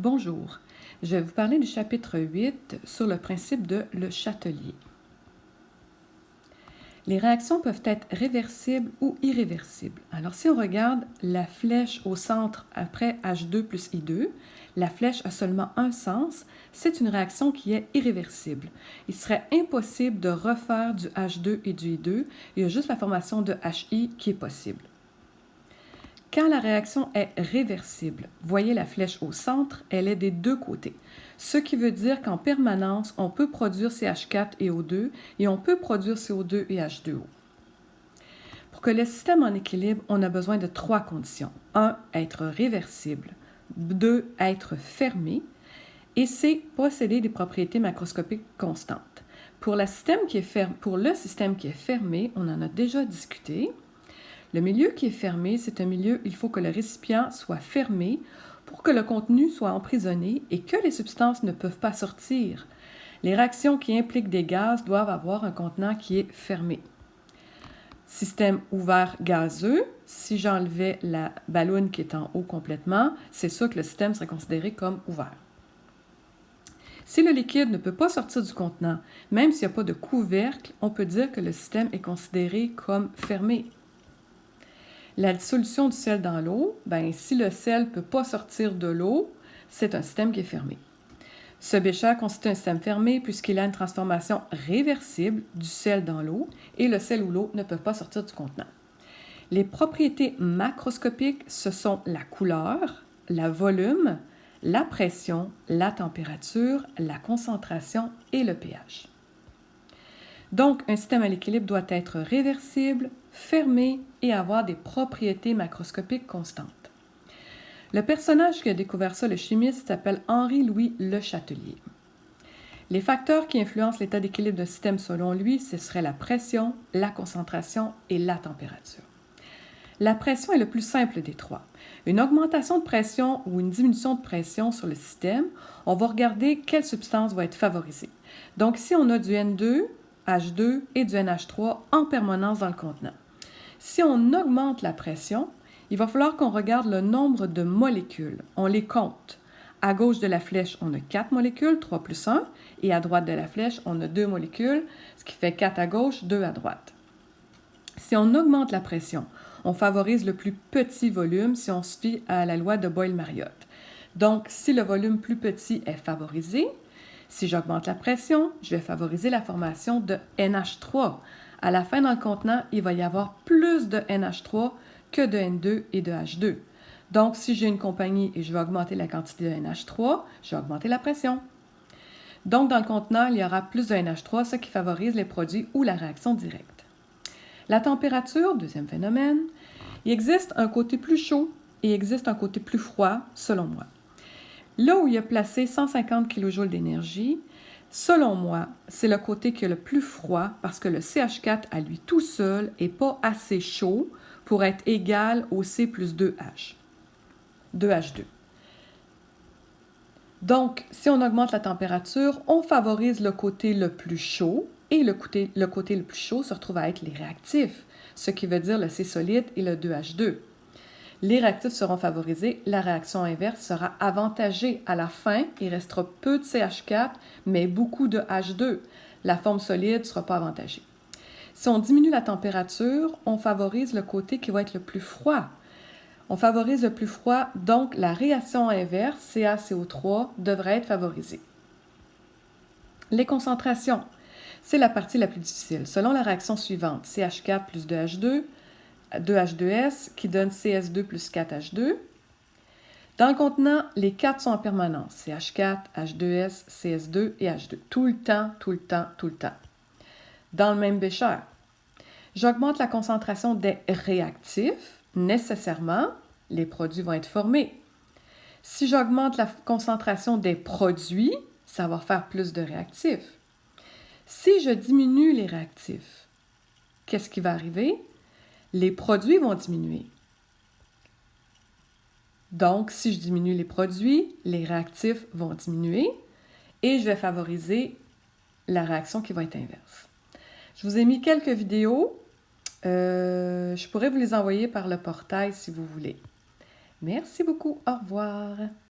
Bonjour, je vais vous parler du chapitre 8 sur le principe de Le Chatelier. Les réactions peuvent être réversibles ou irréversibles. Alors si on regarde la flèche au centre après H2 plus I2, la flèche a seulement un sens, c'est une réaction qui est irréversible. Il serait impossible de refaire du H2 et du I2, il y a juste la formation de HI qui est possible. Quand la réaction est réversible, voyez la flèche au centre, elle est des deux côtés. Ce qui veut dire qu'en permanence, on peut produire CH4 et O2 et on peut produire CO2 et H2O. Pour que le système en équilibre, on a besoin de trois conditions. 1. Être réversible. 2. Être fermé. Et C. Posséder des propriétés macroscopiques constantes. Pour le système qui est fermé, on en a déjà discuté. Le milieu qui est fermé, c'est un milieu où il faut que le récipient soit fermé pour que le contenu soit emprisonné et que les substances ne peuvent pas sortir. Les réactions qui impliquent des gaz doivent avoir un contenant qui est fermé. Système ouvert gazeux, si j'enlevais la balloune qui est en haut complètement, c'est sûr que le système serait considéré comme ouvert. Si le liquide ne peut pas sortir du contenant, même s'il n'y a pas de couvercle, on peut dire que le système est considéré comme fermé. La dissolution du sel dans l'eau, si le sel ne peut pas sortir de l'eau, c'est un système qui est fermé. Ce bécher constitue un système fermé puisqu'il a une transformation réversible du sel dans l'eau et le sel ou l'eau ne peuvent pas sortir du contenant. Les propriétés macroscopiques, ce sont la couleur, le volume, la pression, la température, la concentration et le pH. Donc, un système à l'équilibre doit être réversible, fermé et avoir des propriétés macroscopiques constantes. Le personnage qui a découvert ça, le chimiste, s'appelle Henri-Louis Le Chatelier. Les facteurs qui influencent l'état d'équilibre d'un système selon lui, ce serait la pression, la concentration et la température. La pression est le plus simple des trois. Une augmentation de pression ou une diminution de pression sur le système, on va regarder quelle substance va être favorisée. Donc, si on a du N2, H2 et du NH3 en permanence dans le contenant. Si on augmente la pression, il va falloir qu'on regarde le nombre de molécules. On les compte. À gauche de la flèche, on a 4 molécules, 3 plus 1, et à droite de la flèche, on a 2 molécules, ce qui fait 4 à gauche, 2 à droite. Si on augmente la pression, on favorise le plus petit volume si on se fie à la loi de Boyle-Mariotte. Donc, si le volume plus petit est favorisé, si j'augmente la pression, je vais favoriser la formation de NH3. À la fin, dans le contenant, il va y avoir plus de NH3 que de N2 et de H2. Donc, si j'ai une compagnie et je vais augmenter la quantité de NH3, je vais augmenter la pression. Donc, dans le contenant, il y aura plus de NH3, ce qui favorise les produits ou la réaction directe. La température, deuxième phénomène, il existe un côté plus chaud et il existe un côté plus froid, selon moi. Là où il a placé 150 kJ d'énergie, selon moi, c'est le côté qui est le plus froid parce que le CH4 à lui tout seul n'est pas assez chaud pour être égal au C plus 2H, 2H2. Donc, si on augmente la température, on favorise le côté le plus chaud et le côté le plus chaud se retrouve à être les réactifs, ce qui veut dire le C solide et le 2H2. Les réactifs seront favorisés, la réaction inverse sera avantagée. À la fin, il restera peu de CH4, mais beaucoup de H2. La forme solide ne sera pas avantagée. Si on diminue la température, on favorise le côté qui va être le plus froid. On favorise le plus froid, donc la réaction inverse, CaCO3, devrait être favorisée. Les concentrations, c'est la partie la plus difficile. Selon la réaction suivante, CH4 plus 2H2, 2H2S qui donne CS2 plus 4H2. Dans le contenant, les 4 sont en permanence. CH4, H2S, CS2 et H2. Tout le temps, tout le temps, tout le temps. Dans le même bécher, j'augmente la concentration des réactifs. Nécessairement, les produits vont être formés. Si j'augmente la concentration des produits, ça va faire plus de réactifs. Si je diminue les réactifs, qu'est-ce qui va arriver? Les produits vont diminuer. Donc, si je diminue les produits, les réactifs vont diminuer et je vais favoriser la réaction qui va être inverse. Je vous ai mis quelques vidéos. Je pourrais vous les envoyer par le portail si vous voulez. Merci beaucoup. Au revoir.